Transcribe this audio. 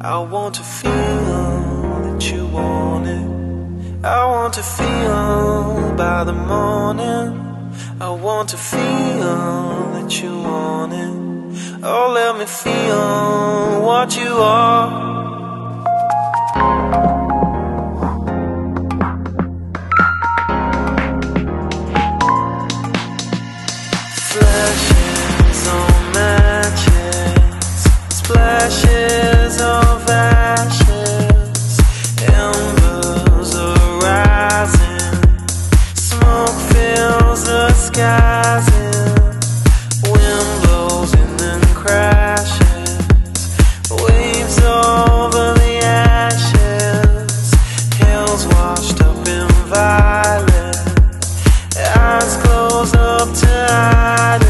I want to feel that you want it. I want to feel by the morning. I want to feel that you want it. Oh, let me feel what you are. Flashes on matches, splashes of ashes, embers are rising, smoke fills the skies, wind blows and then crashes, waves over the ashes, hills washed up in violet, eyes closed up to hide it.